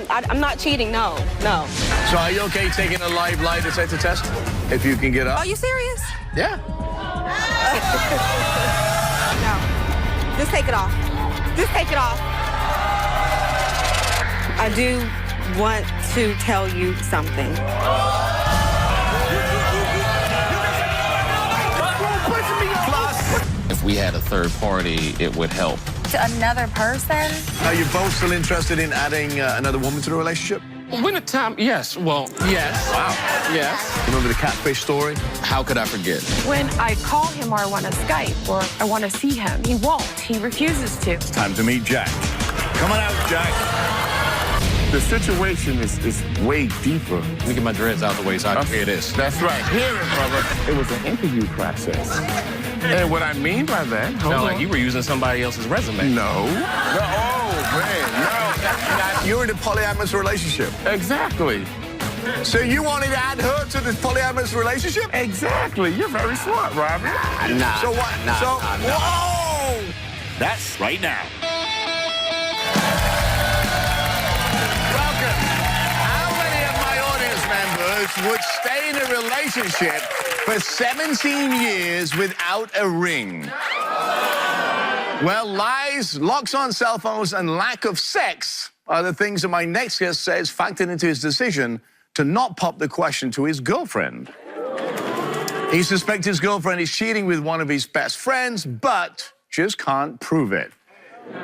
I'm not cheating, no. So are you okay taking a live lie detector test? If you can get up? Are you serious? Yeah. No. Just take it off. Just take it off. I do want to tell you something. If we had a third party, it would help. To another person? Are you both still interested in adding another woman to the relationship? When the time, yes. Well, yes. Wow. Yes. Remember the catfish story? How could I forget? When I call him or I want to Skype or I want to see him, he won't. He refuses to. It's time to meet Jack. Come on out, Jack. The situation is way deeper. Let me get my dreads out the way so I can hear this. That's right. Hear it, brother. It was an interview process. And what I mean by that... Sound like you were using somebody else's resume. No. Oh, man, no. You're in a polyamorous relationship. Exactly. So you wanted to add her to this polyamorous relationship? Exactly. You're very smart, Robert. Nah. So what? Whoa! That's right now. Welcome. How many of my audience members would stay in a relationship for 17 years without a ring? Well, lies, locks on cell phones, and lack of sex are the things that my next guest says factored into his decision to not pop the question to his girlfriend. He suspects his girlfriend is cheating with one of his best friends, but just can't prove it.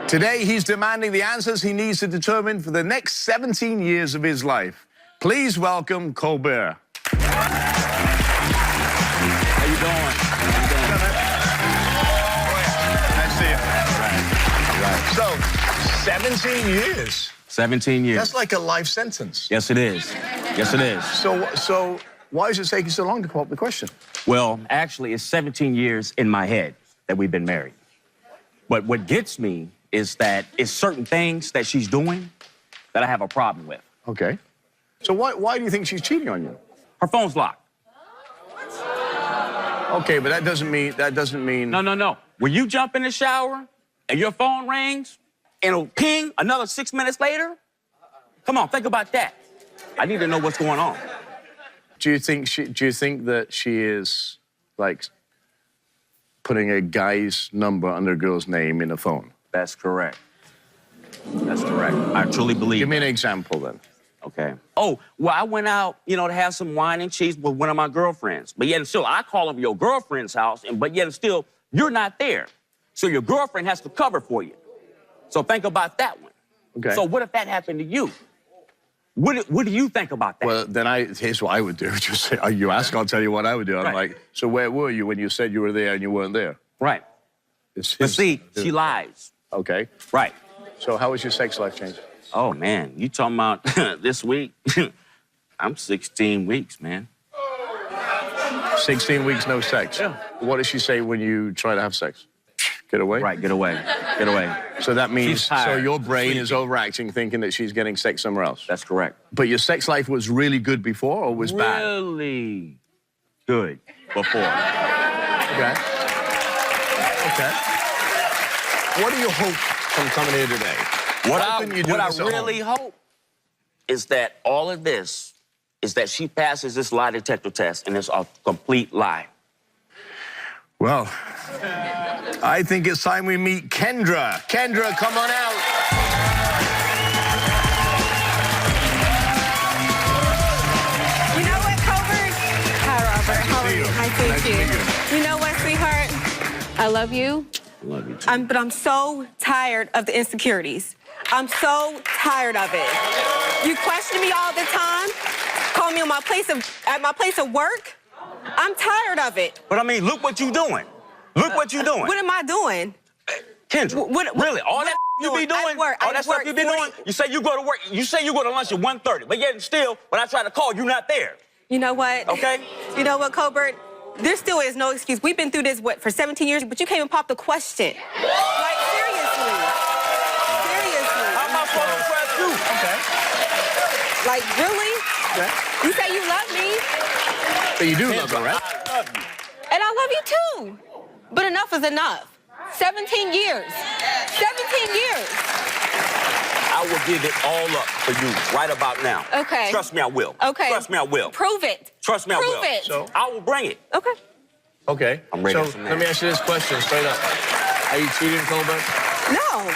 Today, he's demanding the answers he needs to determine for the next 17 years of his life. Please welcome Colbert. How you doing? Nice to see you. So, 17 years. 17 years. That's like a life sentence. Yes, it is. Yes, it is. So why is it taking so long to come up with the question? Well, actually, it's 17 years in my head that we've been married. But what gets me is that it's certain things that she's doing that I have a problem with. Okay. So why do you think she's cheating on you? Her phone's locked. Okay, but that doesn't mean... No. When you jump in the shower and your phone rings and it'll ping another 6 minutes later, come on, think about that. I need to know what's going on. Do you think that she is, like, putting a guy's number under a girl's name in a phone? That's correct. That's correct. I truly believe. Give me an example, then. Okay. Oh, well, I went out, to have some wine and cheese with one of my girlfriends. But yet and still, I call up your girlfriend's house, but yet and still, you're not there. So your girlfriend has to cover for you. So think about that one. Okay. So what if that happened to you? What do you think about that? Well, then here's what I would do. Just say, you ask, I'll tell you what I would do. I'm like, so where were you when you said you were there and you weren't there? Right. But see, she lies. Okay. Right. So how has your sex life changed? Oh, man, you talking about this week? I'm 16 weeks, man. 16 weeks, no sex? Yeah. What does she say when you try to have sex? Get away? Right, get away. Get away. So that means, She's tired. so your brain is overacting, thinking that she's getting sex somewhere else? That's correct. But your sex life was really good before or was bad? Really good before. Okay. Okay. What do you hope from coming here today? What I really hope is that all of this is that she passes this lie detector test and it's a complete lie. Well, I think it's time we meet Kendra. Kendra, come on out. You know what, Colbert? Hi, Robert. How are you? Nice to meet you. You know what, sweetheart? I love you. I love you too. But I'm so tired of the insecurities. I'm so tired of it. You question me all the time, call me on at my place of work. I'm tired of it. But I mean, look what you're doing. Look what you're doing. What am I doing? Kendra, really, all that you be doing, all that stuff you be doing, you say you go to work, you say you go to lunch at 1:30, but yet still, when I try to call, you're not there. You know what? Okay? You know what, Colbert? There still is no excuse. We've been through this, for 17 years, but you can't even pop the question. Like, seriously. Seriously. How am I supposed to trust you? Okay. Like, really? Okay. You say you love me. But you do love her, right? I love you. And I love you too. But enough is enough. 17 years. 17 years. I I will give it all up for you right about now. Okay. Trust me, I will. Okay. Trust me, I will. Prove it. Trust me, I will. Prove it. So- I will bring it. Okay. Okay. I'm ready so for that. let me ask you this question straight up. Are you cheating, Colbert? No.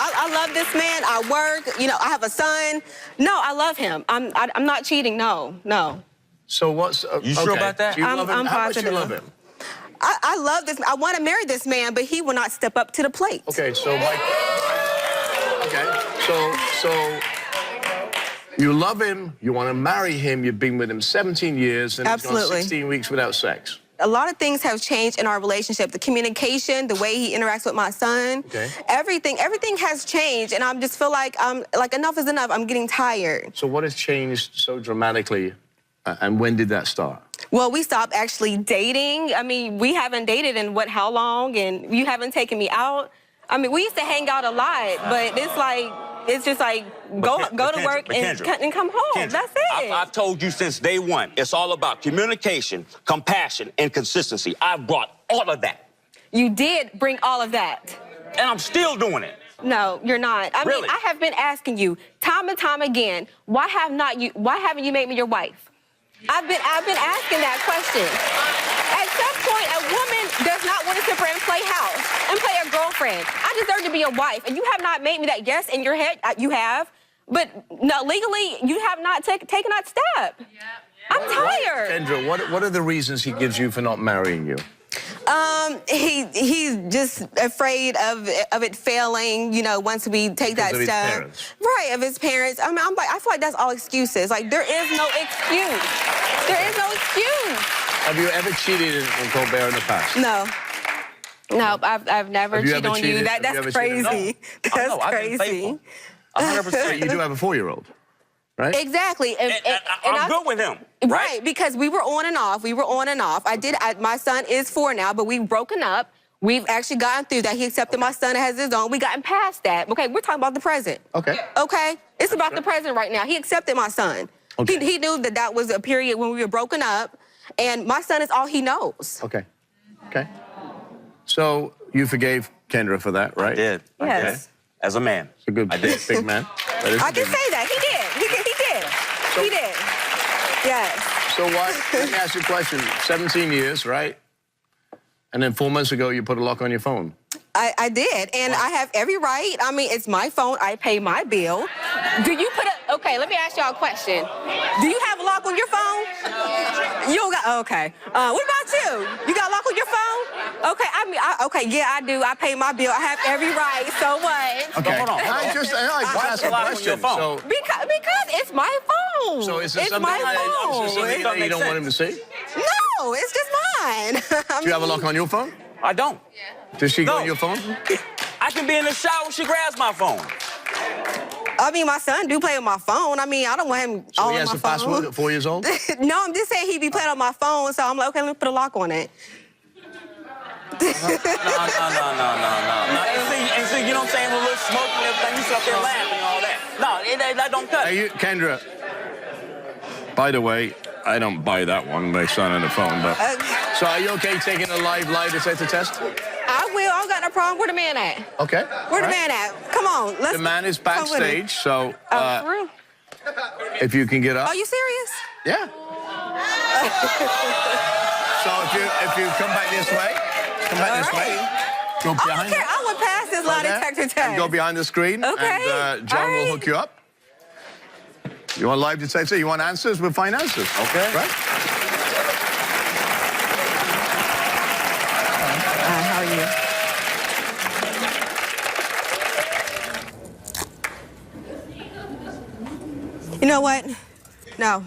I love this man. I work. You know, I have a son. No, I love him. I'm not cheating. No. So what's... You sure okay. about that? Do you I'm- love him? I'm How much do you positive. love him? I love this. I want to marry this man, but he will not step up to the plate. Okay, so like... Okay, so... You love him, you want to marry him, you've been with him 17 years, and he's gone Absolutely. 16 weeks without sex. A lot of things have changed in our relationship. The communication, the way he interacts with my son. Okay. Everything has changed, and I just feel like enough is enough. I'm getting tired. So what has changed so dramatically, and when did that start? Well, we stopped actually dating. I mean, we haven't dated in how long, and you haven't taken me out. I mean, we used to hang out a lot, but it's just like go to work and come home. Kendra, That's it. I've told you since day one, it's all about communication, compassion, and consistency. I've brought all of that, You did bring all of that. and I'm still doing it. No, you're not. I Really? mean, I have been asking you time and time again, why haven't you made me your wife? I've been asking that question. At some point, a woman does not want to sit there and play house and play a girlfriend. I deserve to be a wife, and you have not made me that. Yes, in your head, you have, but no, legally, you have not taken that step. I'm tired. Kendra, what are the reasons he gives you for not marrying you? He's just afraid of it failing, you know, once we take Because that of his step. parents. Right, of his parents. I mean, I feel like that's all excuses. Like, there is no excuse. There is no excuse. Have you ever cheated in Colbert in the past? No, I've never Have you cheated ever on cheated? you. Have you That's ever cheated? crazy. No. That's I've been crazy. faithful. 100%. You do have a 4-year-old, right? Exactly. And I'm good with him, right? Right, because we were on and off. My son is 4 now, but we've broken up. We've actually gotten through that. He accepted my son as his own. We gotten past that. Okay, we're talking about the present. Okay. Okay? It's about the present right now. He accepted my son. Okay. He knew that was a period when we were broken up, and my son is all he knows. Okay. So you forgave Kendra for that, right? I did. Yes. As a man. It's a good big man. That is a I can big man. say that. He did. Yes. So why, let me ask you a question. 17 years, right? And then 4 months ago, you put a lock on your phone. I did, and I have every right. I mean, it's my phone. I pay my bill. Do you okay, let me ask y'all a question. Do you have a lock on your phone? You don't got, okay. What about you? You got a lock on your phone? Okay, okay, yeah, I do. I pay my bill. I have every right. So what? Okay. hold on. I just asked a lock on question. your phone? So, Because it's my phone. so is there it's something, my is there something phone. that you don't want him to see? No, it's just mine. I Do you have a lock on your phone? I don't. Does she go No. on your phone? I can be in the shower, she grabs my phone. I mean, my son do play on my phone. I mean, I don't want him So all he on has my the phone. password at 4 years old? No, I'm just saying he be playing on my phone, so I'm like, okay, let me put a lock on it. No. And see, you know what I'm saying? A little smoke and everything. You sit up there laughing and all that. No, that don't cut Hey, it. Kendra, by the way, I don't buy that one, my son on the phone, but... So are you okay taking a live lie detector test? I will. I don't got no problem. Where the man at? Okay. Where the All right. man at? Come on, let's. The man is come with it. backstage, so Oh, for real? if you can get up. Are you serious? Yeah. So if you come back this way, go I don't behind. care. I went past this lie right there, detector test. and go behind the screen. Okay. And John All will right. hook you up. You want live detector? You want answers? We'll find answers. Okay. Right? How are you? You know what? No.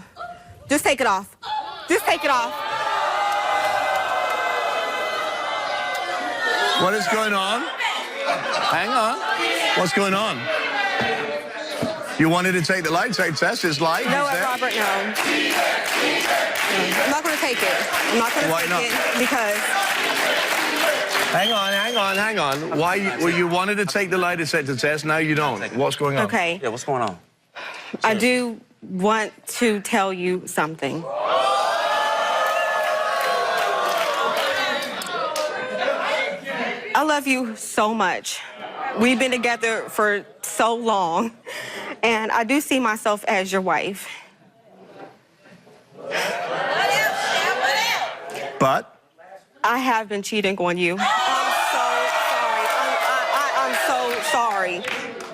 Just take it off. Just take it off. What is going on? Hang on. What's going on? You wanted to take the lie detector test. It's live. No, It's there. Robert, no. I'm not going to take it. I'm not going to Why take not? it because Hang on. Why you wanted to take the lie detector test, now you don't. What's going on? okay, Yeah, what's going on? I do want to tell you something. I love you so much. We've been together for so long, and I do see myself as your wife. But I have been cheating on you. I'm so sorry.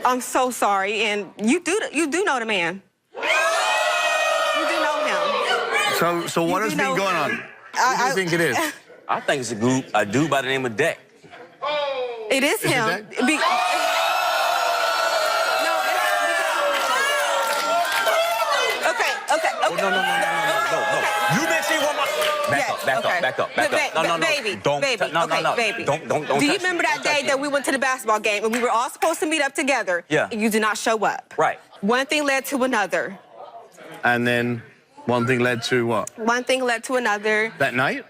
I'm so sorry. And you do know the man. You do know him. So what has been going on? What do you think it is? I think it's a dude by the name of Deck. It is Is it him. that? Okay. Oh, no. You been cheating on my... Back up. No. Baby. Don't. Baby. No. Baby. Don't Do you touch remember me. that Don't day touch me. that we went to the basketball game and we were all supposed to meet up together? Yeah. And you did not show up. Right. One thing led to another. And then one thing led to what? One thing led to another. That night?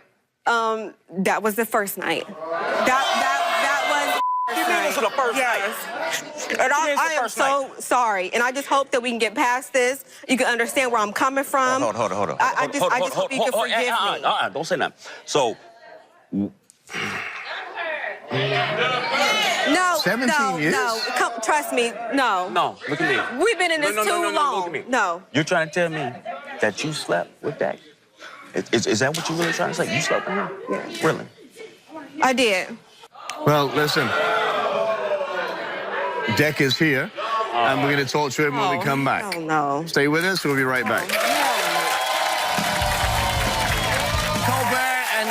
That was the first night. That was. You mean this was the first yes. And You mean it's the I am first so sorry, and I just hope that we can get past this. You can understand where I'm coming from. Hold on. I just hope you can forgive me. Don't say nothing. So, No, 17 years? Trust me, no. no, look at me. We've been in this No, too look long. at me. No. You're trying to tell me that you slept with Deck? Is that what you're really trying to say? You slept with him? Yeah. Really? I did. Well, listen. Deck is here, and we're going to talk to him when we come back. Oh, no. Stay with us. We'll be right back. Colbert and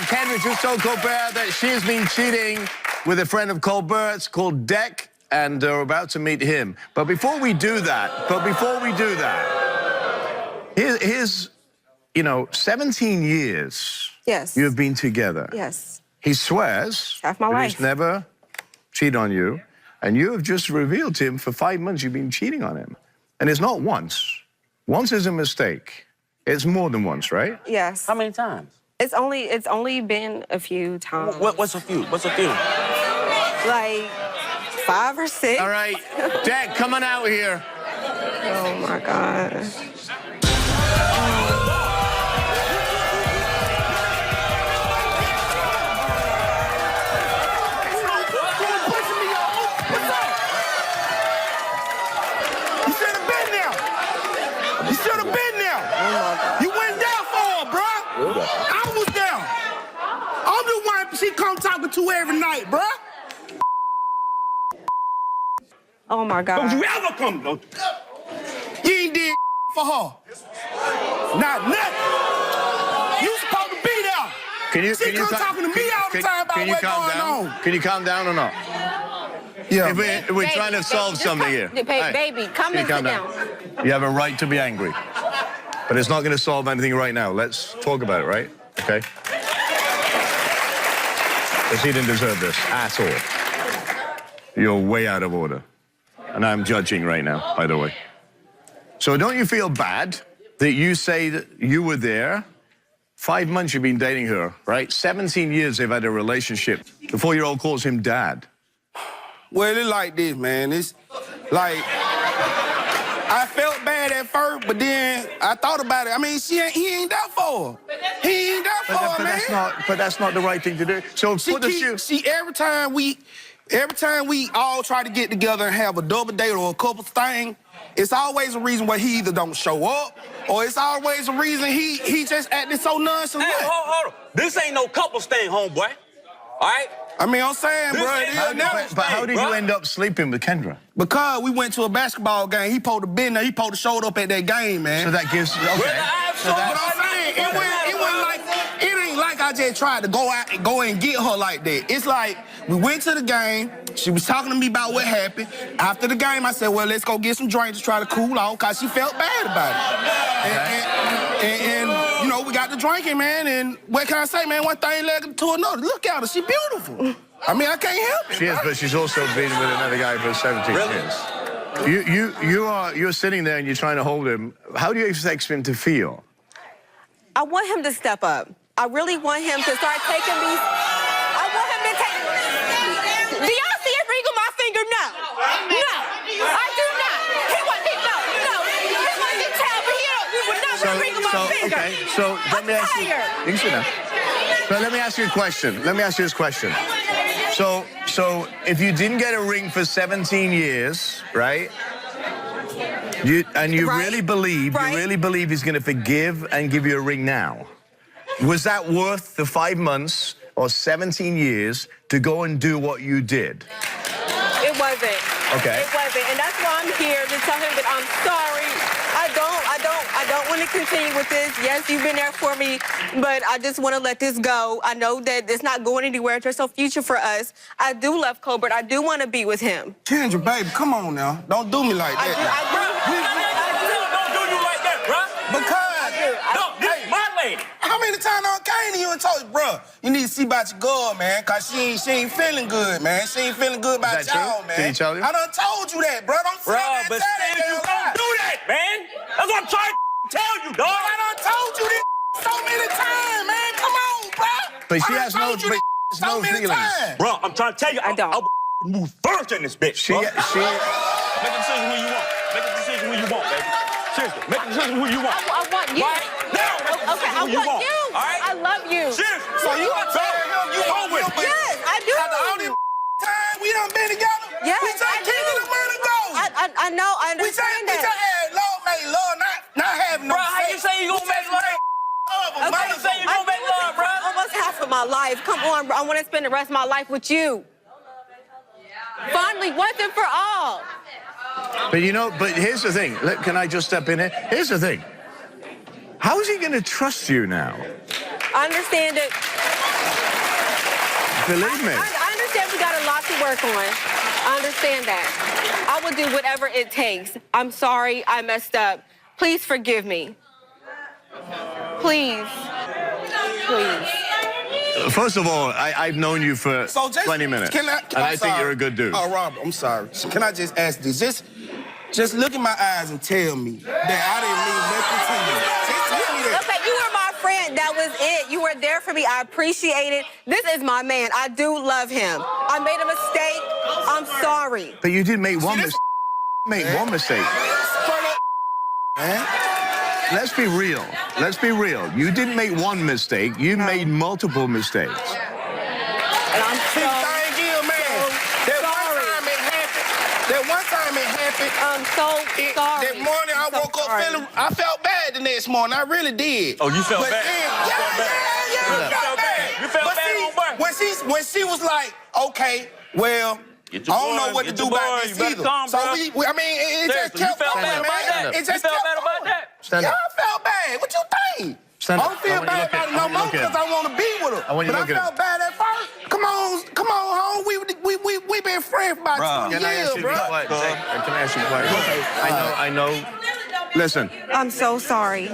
Kendra just told Colbert that she has been cheating with a friend of Colbert's called Deck, and they're about to meet him. But before we do that, here's 17 years. Yes. You have been together. Yes. He swears Half my that life. he's never cheated on you, and you have just revealed to him for 5 months you've been cheating on him. And it's not once. Once is a mistake. It's more than once, right? Yes. How many times? It's only been a few times. What's a few? Like 5 or 6. All right, Deck, come on out here. Oh my God. You should have been there. You should have been there. You went there for her, bruh. I was there. I'm the one she come talking to every night, bruh. Oh my God. Don't you ever come, don't you? You ain't did for her. Not nothing. You supposed to be there. She come talking to me all the time about what's going on. Can you calm down or not? Yeah. If we're trying to solve something here. Hey, Baby, come can you and sit calm down. You have a right to be angry. But it's not going to solve anything right now. Let's talk about it, right? Okay? Because he didn't deserve this at all. You're way out of order. And I'm judging right now, by the way. So don't you feel bad that you say that you were there? 5 months you've been dating her, right? 17 years they've had a relationship. The 4-year-old calls him dad. Well, it's like this, man. It's like I felt bad at first, but then I thought about it. I mean, he ain't there for her. He ain't there for her, man. But that's not the right thing to do. So put the shoe. See, every time we all try to get together and have a double date or a couples thing, it's always a reason why he either don't show up or it's always a reason he just acting so nonchalant. Hey, hold on. This ain't no couples thing, homeboy. All right? I mean, I'm saying, This bro, ain't it'll never But how did you end up sleeping with Kendra? Because we went to a basketball game. He supposed to been there. He supposed to showed up at that game, man. So that gives... Okay. Well, I'm So so that's- But I'm saying, it ain't like I just tried to go out and go and get her like that. It's like we went to the game. She was talking to me about what happened. After the game, I said, well, let's go get some drinks to try to cool off because she felt bad about it. And we got to drinking, man. And what can I say, man? One thing led to another. Look at her. She beautiful. I mean, I can't help it. She is, but she's also been with another guy for 17 years. You're sitting there and you're trying to hold him. How do you expect him to feel? I want him to step up. I really want him to start taking these. I want him to take. Do y'all see a ring on my finger? No. No. I do not. He wasn't child, but he would not put a ring on my finger. Okay, so let me ask you. tired. You can sit down. But let me ask you a question. Let me ask you this question. So So if you didn't get a ring for 17 years, right? You Right. really believe, Right. you really believe he's going to forgive and give you a ring now. Was that worth the 5 months or 17 years to go and do what you did? It wasn't. Okay. It wasn't. And that's why I'm here to tell him that I'm sorry. I don't want to continue with this. Yes, you've been there for me, but I just want to let this go. I know that it's not going anywhere. There's no future for us. I do love Colbert. I do want to be with him. Kendra, baby, come on now. Don't do me like that. Don't do you like that, bruh. Because No, this is my lady. how many times I came to you and told you, bro, you need to see about your girl, man, cause she ain't feeling good, man. She ain't feeling good about Is that y'all, true? man. Did he tell you? I done told you that, bro. Don't sit Bro, there and but tell that still, you damn don't lie. do that, man. That's what I'm trying to tell you, dog. I done told you this so many times, man. Come on, bro. But she I done has no, told you but this no so many feelings. times. Bro, I'm trying to tell you, I don't. I'll move first in this bitch, She, bro. she, Make a decision who you want. Make a decision who you want, baby. Seriously, make a decision who you want. I want you. Right now. Okay, I Who you want you. All right? I love you. Seriously. So you gonna tell him you want him, but Yes, I do. after all this time we done been together, Yes, we just I keep do. the money go. I know. I We just understand that. had love, made love, not having no Bro, how you sex. say you gonna make love? Love, How you say you gonna make love, bro? Almost half of my life. Come on, bro. I want to spend the rest of my life with you. Finally, once and for all. but you know, but here's the thing. Can I just step in here? Here's the thing. How is he going to trust you now? I understand it. Believe me. I understand we got a lot to work on. I understand that. I will do whatever it takes. I'm sorry I messed up. Please forgive me. Please. Please. First of all, I've known you for So just 20 minutes. and I think you're a good dude. Oh, Robert, I'm sorry. So can I just ask this? Just look in my eyes and tell me that I didn't mean nothing to you. Just tell me that. Okay, you were my friend. That was it. You were there for me. I appreciate it. This is my man. I do love him. I made a mistake. I'm sorry. But you did make one this- mistake. Make one mistake. Straight up, man. Let's be real. Let's be real. You didn't make one mistake. You made multiple mistakes. And I'm See, so, thank you, man. That one time it happened. That one time it happened. I'm so sorry. That morning I I'm so woke up sorry. feeling, I felt bad the next morning. I really did. Oh, you felt But bad? then, You yeah, felt bad? yeah, You I felt bad? You felt But bad see, on what? when she was like, okay, well, I Get your don't know boy, what to get do your about boy. this You better either. calm, So bro. I mean, it just Seriously, you kept felt going, bad about man. that? It You just felt kept bad about going. that? Stand Yeah, up. I felt bad. What you think? Stand I up. don't feel I want you bad to look about at- it no I want you to more look at because I want to be with her. I want you But to I look at felt bad at first. Come on, home. We been friends for about 20 Can I years, ask you bro. quiet? Can I ask you quiet? I know. Listen, I'm so sorry.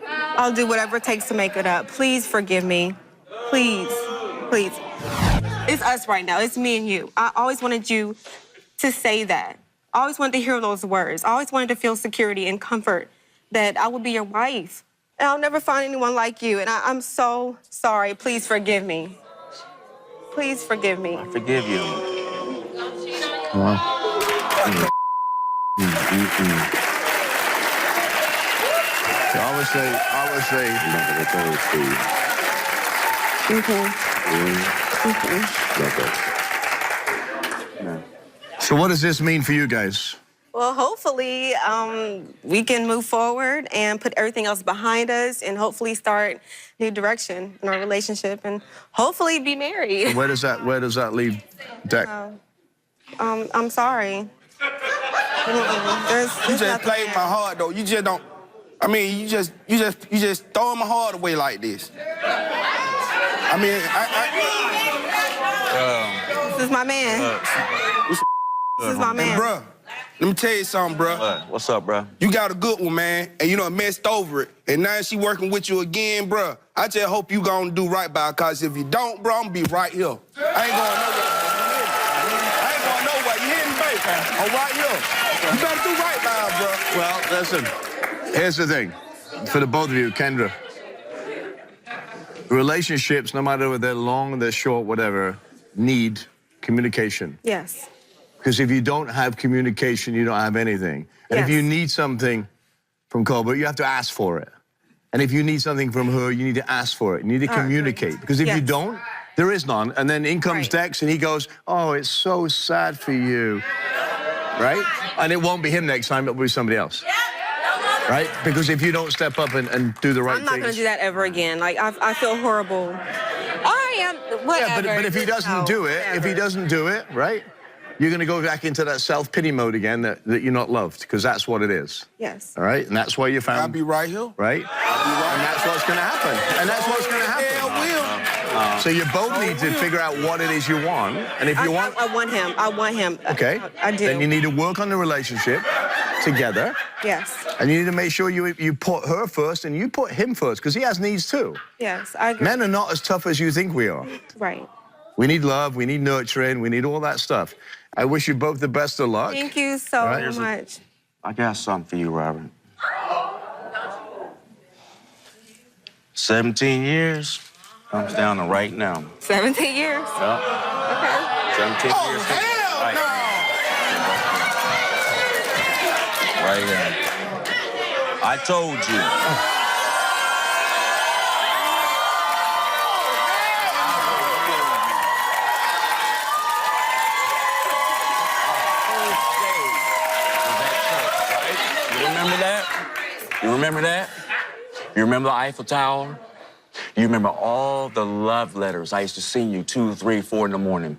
I'll do whatever it takes to make it up. Please forgive me. Please. Please. It's us right now. It's me and you. I always wanted you to say that. I always wanted to hear those words. I always wanted to feel security and comfort that I would be your wife. And I'll never find anyone like you. And I'm so sorry. Please forgive me. Please forgive me. Forgive you. I would say, so what does this mean for you guys? Well, hopefully, we can move forward and put everything else behind us and hopefully start new direction in our relationship and hopefully be married. Where does that leave Deck? I'm sorry. There's You just nothing played there. my heart though. You just don't. I mean, you just throwing my heart away like this. I mean, This is my man. This is my and man. bruh, let me tell you something, bruh. What's up, bro? You got a good one, man, and you done messed over it. And now she working with you again, bruh. I just hope you gonna do right by her, cause if you don't, bruh, I'm gonna be right here. I ain't going nowhere. I ain't going nowhere. You hear me, baby? I'm right here. You better do right by her, bruh. Well, listen, here's the thing. For the both of you, Kendra, relationships, no matter whether they're long, they're short, whatever, need communication. Yes. Because if you don't have communication, you don't have anything. And if Yes. you need something from Colbert, you have to ask for it. And if you need something from her, you need to ask for it. You need to I agree. communicate. Because if you Yes. don't, There is none. And then in comes Right. Dex, and he goes, "Oh, it's so sad for you." Right? And it won't be him next time, it'll be somebody else. Right? Because if you don't step up and do the right I'm not going to things. do that ever again. Like, I feel horrible. I am, whatever. Yeah, but if he doesn't do it, right, you're going to go back into that self-pity mode again that you're not loved, because that's what it is. Yes. All right? And that's why you found... I'll be right here. Right? And that's what's going to happen. And that's what's going to happen. Yeah, So you both need to figure out what it is you want. And if you want... I want him. I want him. Okay. I do. Then you need to work on the relationship together. Yes. And you need to make sure you put her first and you put him first, because he has needs too. Yes, I agree. Men are not as tough as you think we are. Right. We need love, we need nurturing, we need all that stuff. I wish you both the best of luck. Thank you so Right. much. I got something for you, Robert. 17 years comes down to right now. 17 years. Yep. Okay. 17 Oh, years. hell right. no! Right here. I told you. You remember that? You remember that? You remember the Eiffel Tower? You remember all the love letters I used to send you 2, 3, 4 in the morning?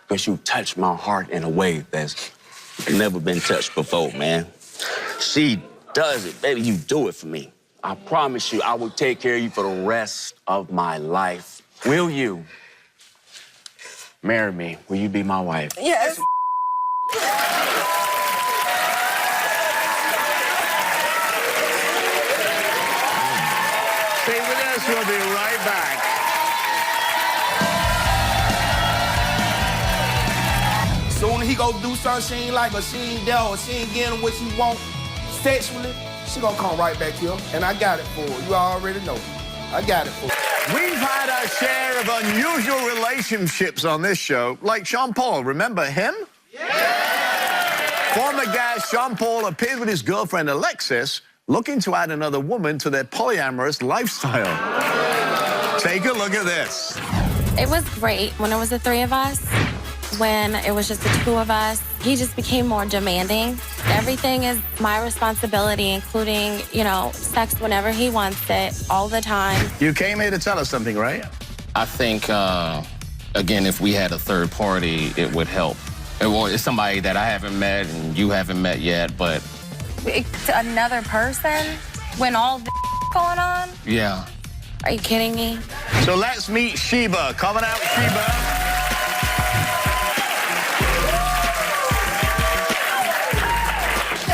Because you touched my heart in a way that's never been touched before, man. She does it. Baby, you do it for me. I promise you I will take care of you for the rest of my life. Will you marry me? Will you be my wife? Yes. Stay with us, we'll be right back. Soon as he go do something she ain't like, or she ain't there, or she ain't getting what she want sexually, she gonna come right back here, and I got it for her. You already know. I got it for her. We've had our share of unusual relationships on this show, like Sean Paul. Remember him? Yeah. Former guest Sean Paul appeared with his girlfriend Alexis, looking to add another woman to their polyamorous lifestyle. Take a look at this. It was great when it was the three of us. When it was just the two of us, he just became more demanding. Everything is my responsibility, including, sex whenever he wants it, all the time. You came here to tell us something, right? I think, again, if we had a third party, it would help. Well, it's somebody that I haven't met and you haven't met yet, but... Another person? When all this going on? Yeah. Are you kidding me? So let's meet Sheba. Coming out, Sheba.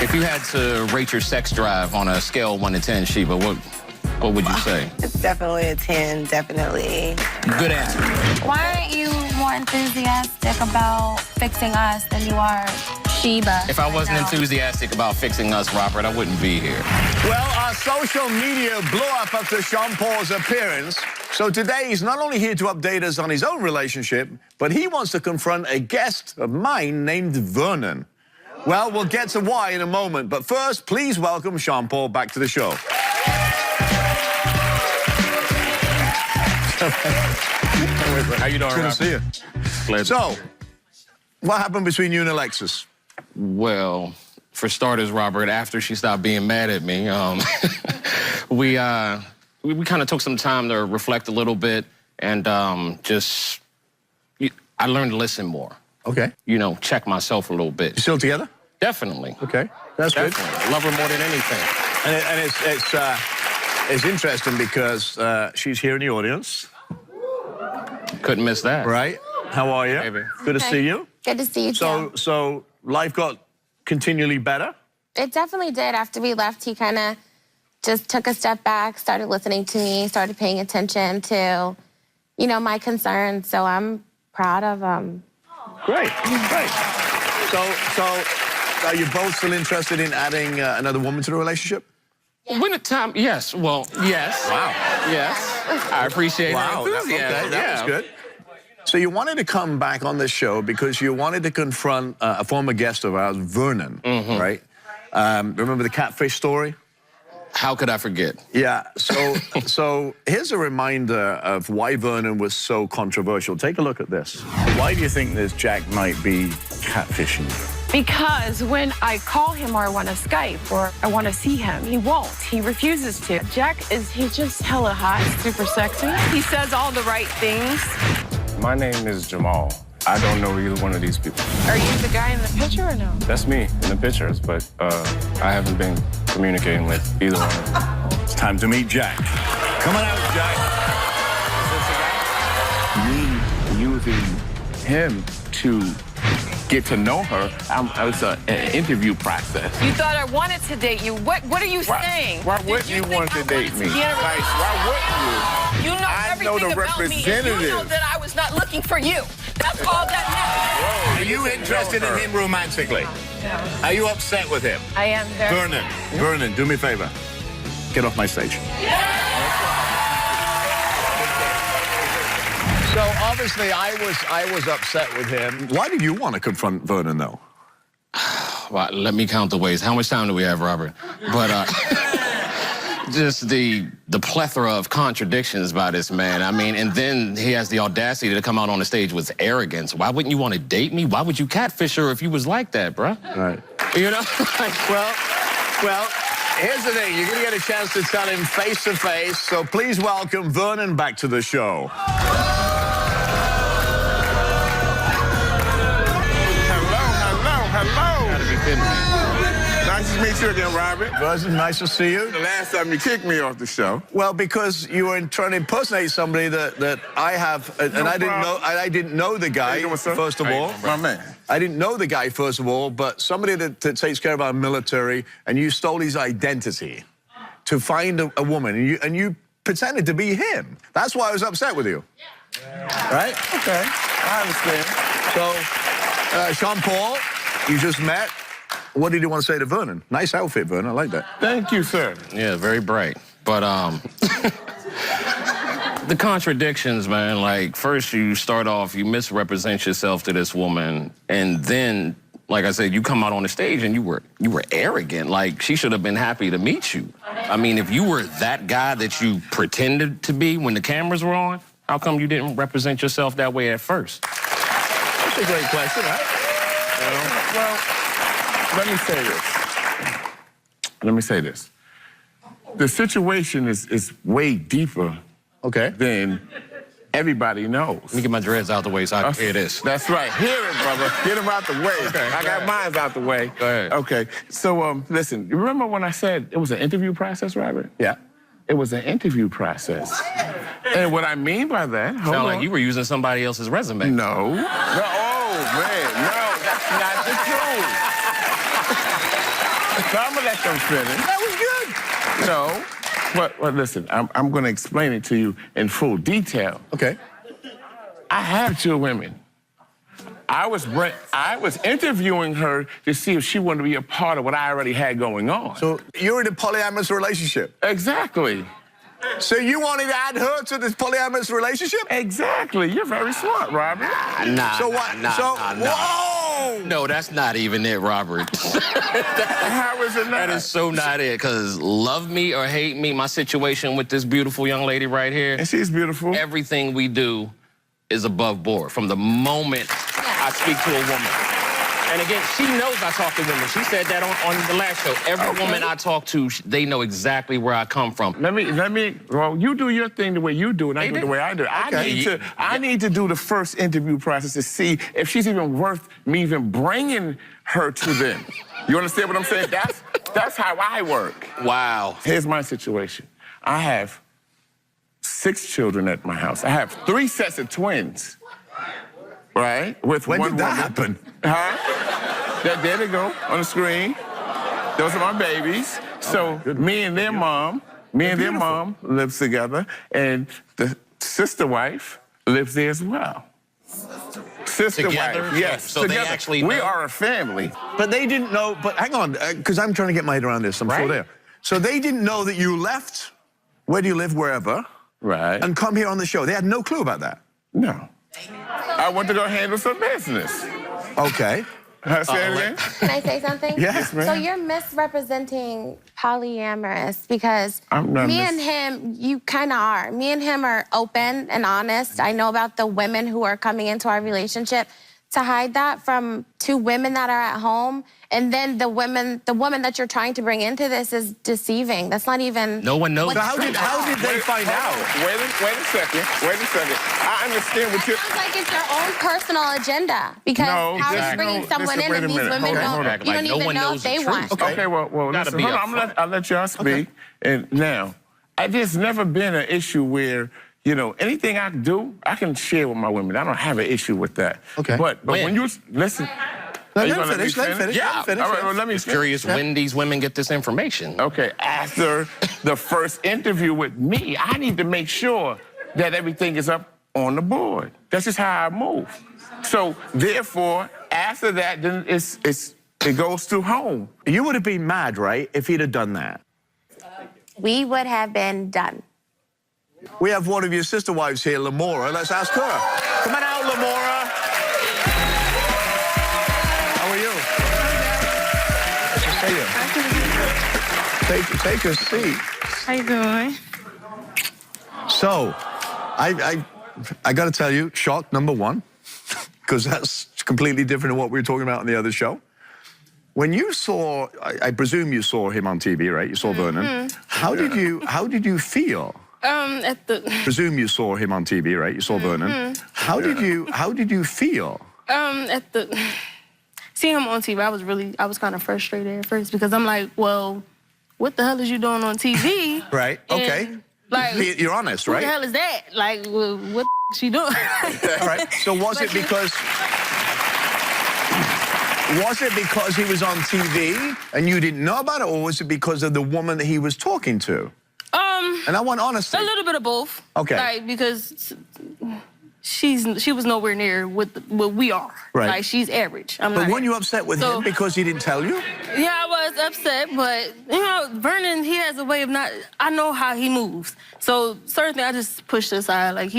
If you had to rate your sex drive on a scale of 1 to 10, Sheba, what would you say? It's definitely a 10, definitely. Good answer. Why aren't you more enthusiastic about fixing us than you are Sheba? If I wasn't right now? enthusiastic about fixing us, Robert, I wouldn't be here. Well, our social media blew up after Sean Paul's appearance. So today, he's not only here to update us on his own relationship, but he wants to confront a guest of mine named Vernon. Well, we'll get to why in a moment, but first, please welcome Sean Paul back to the show. How you doing, Good to Robert? see you. Glad So, what happened between you and Alexis? Well, for starters, Robert, after she stopped being mad at me, we kind of took some time to reflect a little bit and I learned to listen more. Okay. Check myself a little bit. You still together? Definitely. Okay. That's good. Definitely. Love her more than anything. And it's interesting because she's here in the audience. Couldn't miss that. Right? How are you? Baby. Good to see you. Good to see you, too. So life got continually better? It definitely did. After we left, he kind of just took a step back, started listening to me, started paying attention to, my concerns. So I'm proud of him. Great, great. So are you both still interested in adding another woman to the relationship? When the time, yes. Well, yes. Wow. Yes. I appreciate Wow, that that, enthusiasm. okay, that was good. So you wanted to come back on this show because you wanted to confront a former guest of ours, Vernon, right? Remember the catfish story? How could I forget? Yeah, so here's a reminder of why Vernon was so controversial. Take a look at this. Why do you think this Jack might be catfishing you? Because when I call him or I want to Skype or I want to see him, he won't. He refuses to. He's just hella hot, super sexy. He says all the right things. My name is Jamal. I don't know either one of these people. Are you the guy in the picture or no? That's me in the pictures, but I haven't been communicating with either one of them. It's time to meet Jack. Come on out, Jack. Me using him to get to know her, it's an interview process. You thought I wanted to date you. What are you saying? Why wouldn't you want to date me? Like, why wouldn't you? You know I know everything the about me, and you know representative. that I was not looking for you. That's all that Are you interested in him romantically? matters. Are you upset with him? I am very. Vernon, do me a favor. Get off my stage. So obviously I was upset with him. Why did you want to confront Vernon though? Well, let me count the ways. How much time do we have, Robert? But just the plethora of contradictions by this man. I mean, and then he has the audacity to come out on the stage with arrogance. Why wouldn't you want to date me? Why would you catfish her if you was like that, bruh? Right. You know? Well, here's the thing. You're going to get a chance to tell him face to face. So please welcome Vernon back to the show. Hello. Gotta be kidding me. Nice to meet you again, Robert. Vernon, nice to see you. The last time you kicked me off the show. Well, because you were trying to impersonate somebody that I have, and I didn't know the guy, first of all. My man. I didn't know the guy, first of all, but somebody that takes care of our military, and you stole his identity to find a woman, and you pretended to be him. That's why I was upset with you. Right? Okay, I understand. So, Sean Paul, you just met. What did you want to say to Vernon? Nice outfit, Vernon. I like that. Thank you, sir. Yeah, very bright. But the contradictions, man, like first you start off, you misrepresent yourself to this woman, and then, like I said, you come out on the stage and you were arrogant. Like she should have been happy to meet you. I mean, if you were that guy that you pretended to be when the cameras were on, how come you didn't represent yourself that way at first? That's a great question, right? Well, let me say this. The situation is way deeper than everybody knows. Let me get my dreads out the way so I can hear this. That's right. Hear it, brother. Get them out the way. Okay, I got mine out the way. Go ahead. Okay. So, listen, you remember when I said it was an interview process, Robert? Yeah. It was an interview process. And what I mean by that, hold Sound on. like you were using somebody else's resume. No. No. Oh, man. No, that's not the truth. So I'm going to let them finish. That was good. No. But listen, I'm going to explain it to you in full detail. Okay. I have 2 women. I was interviewing her to see if she wanted to be a part of what I already had going on. So you're in a polyamorous relationship. Exactly. So you wanted to add her to this polyamorous relationship? Exactly. You're very smart, Robert. Nah. So what? Whoa! No, that's not even it, Robert. How is it not? That is so not it, because love me or hate me, my situation with this beautiful young lady right here, And she's beautiful. everything we do is above board from the moment I speak to a woman. And again, she knows I talk to women. She said that on the last show. Every woman I talk to, they know exactly where I come from. Well, you do your thing the way you do it, and I do it the way I do it. I need to do the first interview process to see if she's even worth me even bringing her to them. You understand what I'm saying? That's how I work. Wow. Here's my situation. I have 6 children at my house. I have 3 sets of twins. Right? With When one did that woman. happen? Huh? There they go on the screen. Those are my babies. So me and their mom lives together, and the sister wife lives there as well. Sister Together? wife, yes. So they together. actually We know? are a family. But they didn't know. But hang on, because I'm trying to get my head around this. I'm Right. still there. So they didn't know that you left where do you live, wherever, Right. and come here on the show. They had no clue about that. No. I went to go handle some business. Okay. Say it again? Can I say something? Yes, ma'am. So you're misrepresenting polyamorous because I'm not me and him, you kind of are. Me and him are open and honest. I know about the women who are coming into our relationship. To hide that from two women that are at home, and then the woman that you're trying to bring into this is deceiving. That's not even. No one knows. what's So how did they find out? Wait a second. I understand what That you're... sounds like it's your own personal agenda because No, how are you exactly. bringing someone in Wait a and these minute. women Hold on, don't, hold on. you Like, don't no even one know knows if the they truth. want. Okay, well, Gotta listen, be hold on, upfront. I'll let y'all speak. And now, there's never been an issue where, you know, anything I do, I can share with my women. I don't have an issue with that. Okay. But when you, listen. No, Are you let him gonna finish, let him finish, Yeah. let him finish, All right, yes. well, let me Just finish. curious when these women get this information. Okay, after the first interview with me, I need to make sure that everything is up on the board. That's just how I move. So therefore, after that, then it goes to home. You would have been mad, right, if he'd have done that? We would have been done. We have one of your sister wives here, Lamora. Let's ask her. Come on out, Lamora. How are you? Nice to see you. Take a seat. How you doing? So, I got to tell you, shock number one, because that's completely different than what we were talking about on the other show. When you saw, I presume you saw him on TV, right? You saw Vernon. How did you feel? At the Presume you saw him on TV, right? You saw Vernon. How did you feel? at the seeing him on TV, I was kind of frustrated at first because I'm like, well, what the hell is you doing on TV? Right. Okay. And, like, You're honest, what right? the hell is that? Like, what the she doing? All right. So was it because he was on TV and you didn't know about it, or was it because of the woman that he was talking to? And I want honesty. A little bit of both. Okay. Like, because she was nowhere near what we are. Right. Like, she's average. But weren't you upset with him because he didn't tell you? Yeah, I was upset, but you know, Vernon, he has a way of not. I know how he moves, so certain things I just pushed aside. Like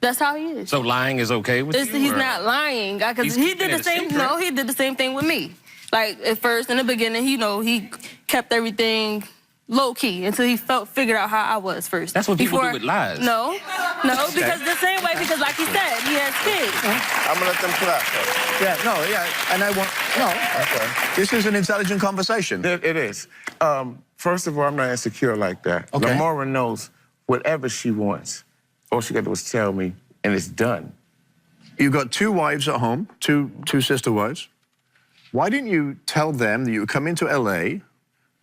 that's how he is. So lying is okay with you? He's or- not lying because He's he keeping did the it same. secret. No, he did the same thing with me. Like at first, in the beginning, he kept everything low key until he figured out how I was first. That's what people do with lies. No, because the same way, because like he said, he has kids. I'm gonna let them clap. And I want Okay. This is an intelligent conversation. It is. First of all, I'm not insecure like that. Okay. Lamora knows whatever she wants. All she got to do is tell me, and it's done. You've got two wives at home, two sister wives. Why didn't you tell them that you would come into LA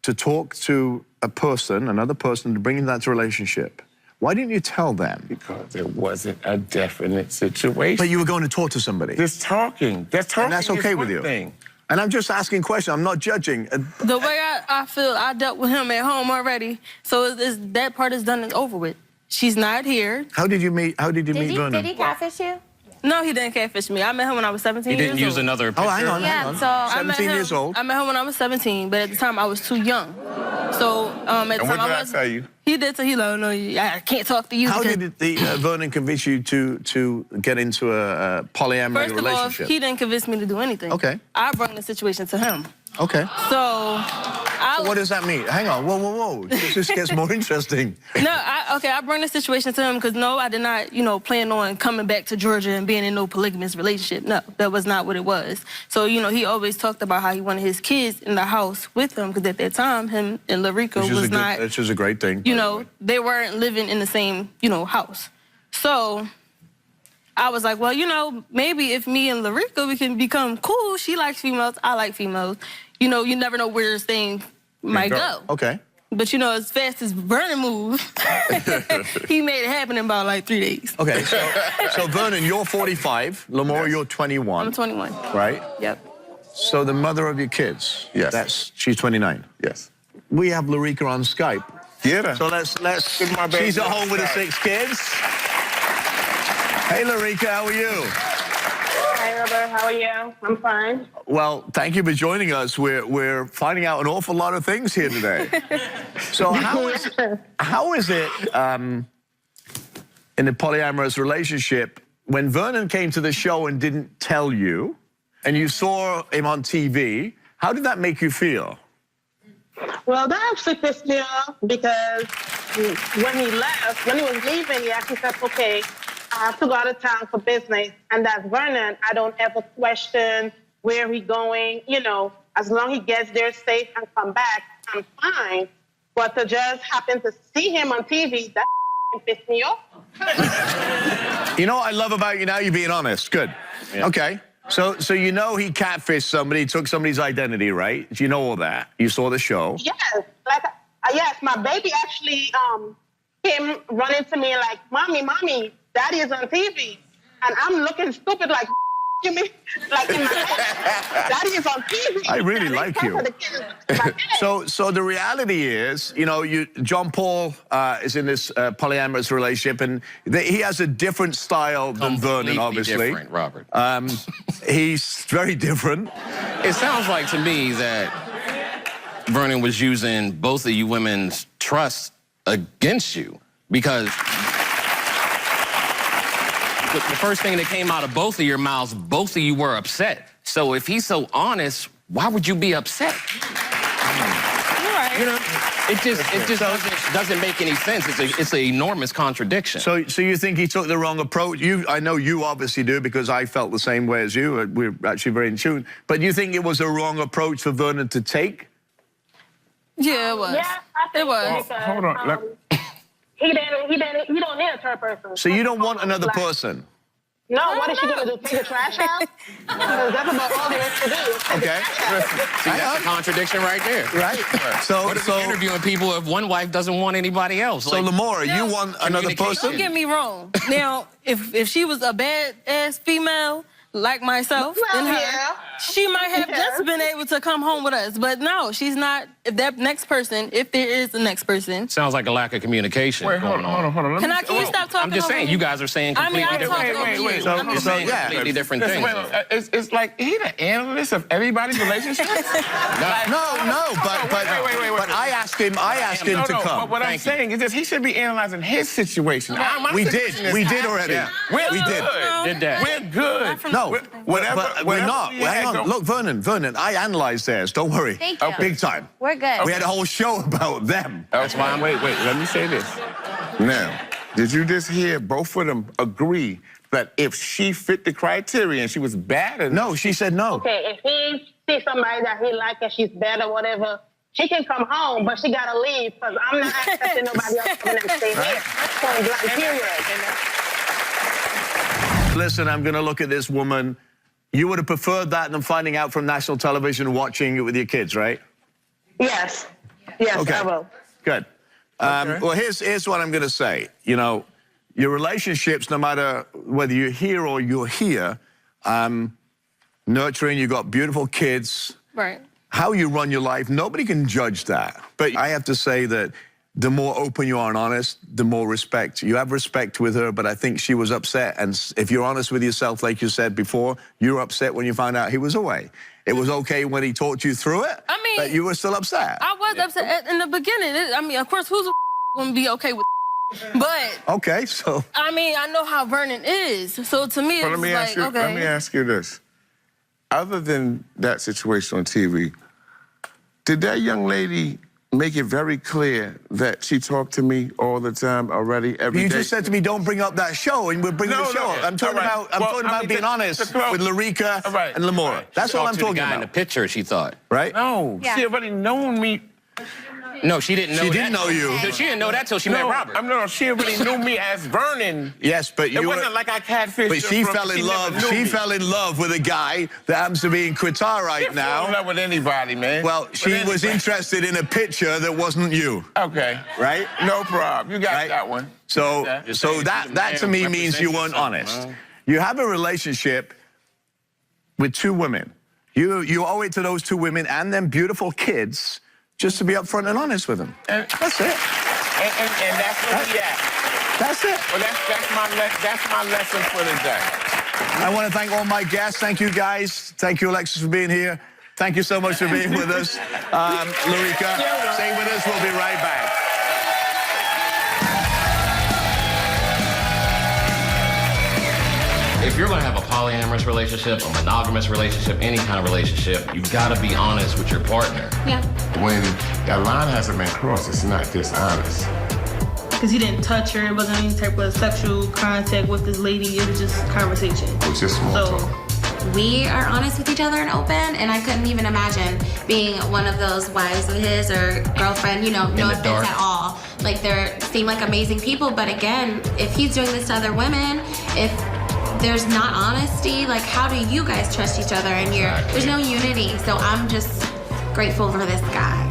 to talk to another person, to bring into that relationship? Why didn't you tell them? Because it wasn't a definite situation. But you were going to talk to somebody. Just talking. That's talking. And that's is okay one with you. Thing. And I'm just asking questions. I'm not judging. The way I feel, I dealt with him at home already. So that part is done and over with. She's not here. How did you meet Vernon? Did he catfish you? No, he didn't catfish me. I met him when I was 17 He years didn't use old. another picture? Oh, hang on. Yeah, so I met 17 him- years old. I met him when I was 17, but at the time I was too young. So at the And time what did I was. tell you? He did. So he like, no, I can't talk to you. How because- did Vernon convince you to get into a polyamory First of all, relationship? he didn't convince me to do anything. Okay. I brought the situation to him. Okay. So What does that mean? Hang on. Whoa. This gets more interesting. I bring the situation to him because no, I did not, plan on coming back to Georgia and being in no polygamous relationship. No, that was not what it was. So, he always talked about how he wanted his kids in the house with him because at that time, him and Larica was not, Which is a great thing. they weren't living in the same, house. So I was like, well, maybe if me and Larica, we can become cool. She likes females, I like females. You never know where this thing might go. Okay. But as fast as Vernon moved, he made it happen in about like 3 days. Okay. So Vernon, you're 45. Lamora, you're 21. I'm 21. Right? Yep. So the mother of your kids. Yes. She's 29. Yes. We have Larica on Skype. Get her. So let's. Get my baby She's at on home with the Skype. 6 kids. Hey, Larica, how are you? Hi, Robert. How are you? I'm fine. Well, thank you for joining us. We're finding out an awful lot of things here today. So how is it in a polyamorous relationship when Vernon came to the show and didn't tell you? and you saw him on TV. How did that make you feel? Well, that actually pissed me off because when he left, when he was leaving, he actually said, okay, I have to go out of town for business. And that's Vernon. I don't ever question where he's going. You know, as long as he gets there safe and come back, I'm fine. But to just happen to see him on TV, that pissed me off. You know what I love about you now? You're being honest. Good. Yeah. Okay. So you know he catfished somebody, took somebody's identity, right? You know all that. You saw the show. Yes, yes, my baby actually came running to me like, mommy, daddy is on TV. And I'm looking stupid like, you mean? Like in my head, daddy is on TV. I really like you. So the reality is, you know, John Paul is in this polyamorous relationship, and he has a different style than Vernon, Completely obviously. different, Robert. He's very different. It sounds like to me that Vernon was using both of you women's trust against you, because the first thing that came out of both of your mouths, both of you were upset. So if he's so honest, why would you be upset? You know, it just doesn't make any sense. It's an enormous contradiction. So you think he took the wrong approach? I know you obviously do, because I felt the same way as you. We're actually very in tune. But you think it was a wrong approach for Vernon to take? Yeah, it was. Yeah, I think It was. because, Hold on. he don't need a third person. So you don't want another person? No, what is she gonna do? Take the trash out? Because that's about all there is to do. Okay. See, that's a contradiction right there. Right. What if you're interviewing people if one wife doesn't want anybody else? So Lamora, you want another person? Don't get me wrong. Now, if she was a bad-ass female like myself and her, yeah. she might have just been able to come home with us. But no, she's not. If that next person, if there is a next person. Sounds like a lack of communication. Wait, hold on. Can you stop talking I'm just over saying, me? you guys are saying completely I different talk things. over you. So- I'm just so, saying. yeah. Completely different things. It's like he the analyst of everybody's relationship. No, but I asked him to come. But what I'm saying is this: he should be analyzing his situation. We did already. Yeah. We did. Did that. We're good. No, Whatever. but we're not. Hang on. Look, Vernon, I analyzed theirs. Don't worry. Thank you. Big time. We're good. We had a whole show about them. That's why I'm. Wait. Let me say this. Now, did you just hear both of them agree that if she fit the criteria and she was bad enough? No, she said no. Okay, if he sees somebody that he likes and she's bad or whatever, she can come home, but she gotta leave because I'm not accepting nobody else coming and stay here. Point blank, period. Listen, I'm going to look at this woman. You would have preferred that than finding out from national television, watching it with your kids, right? Yes, Okay. I will. Good. Well, here's what I'm going to say. You know, your relationships, no matter whether you're here or you're here, nurturing, you've got beautiful kids. Right. How you run your life, nobody can judge that. But I have to say that the more open you are and honest, the more respect. You have respect with her, but I think she was upset. And if you're honest with yourself, like you said before, you were upset when you found out he was away. It was okay when he talked you through it, I mean, but you were still upset. I was upset in the beginning. I mean, of course, who's gonna be okay with but Okay, so. I mean, I know how Vernon is. So to me, But it's like, okay. Let me ask you this. Other than that situation on TV, did that young lady make it very clear that she talked to me all the time already, every day? You just said to me, don't bring up that show, and we're bringing the show up. I'm talking about being honest with Larica and Lamora. That's all I'm talking the guy in the about. picture, she thought. Right? No, she already known me. No, she didn't know She that. didn't know you. She didn't know that till she met Robert. No, she already knew me as Vernon. Yes, but you It were. wasn't like I catfished But her she from- fell in never love. knew She me. fell in love with a guy that happens to be in Qatar right She fell in now. love with anybody, man. Well, But she was anyway. interested in a picture that wasn't you, Okay. right? No problem. You got Right. that one. So, Okay. so that to me means you weren't honest. You have a relationship with two women. You owe it to those two women and them beautiful kids just to be upfront and honest with them. That's it. And that's where we at. That's it. Well, that's my lesson for the day. I want to thank all my guests. Thank you, guys. Thank you, Alexis, for being here. Thank you so much for being with us. Larica, stay with us. We'll be right back. if you're gonna have a polyamorous relationship, a monogamous relationship, any kind of relationship, you gotta be honest with your partner. Yeah. When that line hasn't been crossed, it's not dishonest. Because he didn't touch her. It wasn't any type of sexual contact with this lady. It was just conversation. It was just small talk. We are honest with each other and open, and I couldn't even imagine being one of those wives of his or girlfriend, you know, no offense at all. Like, they seem like amazing people, but again, if he's doing this to other women, if there's not honesty, like, how do you guys trust each other? And there's no unity, so I'm just grateful for this guy.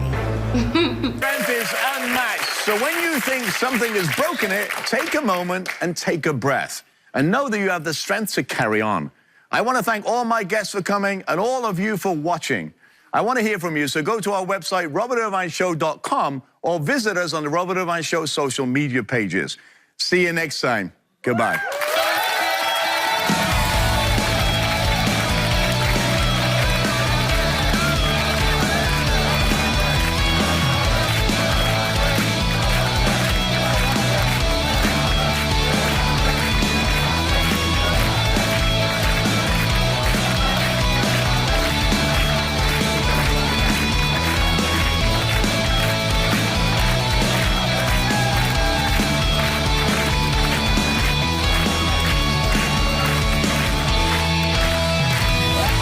Strength is unmatched. So when you think something has broken it, take a moment and take a breath. And know that you have the strength to carry on. I want to thank all my guests for coming and all of you for watching. I want to hear from you, so go to our website, robertirvineshow.com, or visit us on the Robert Irvine Show social media pages. See you next time. Goodbye.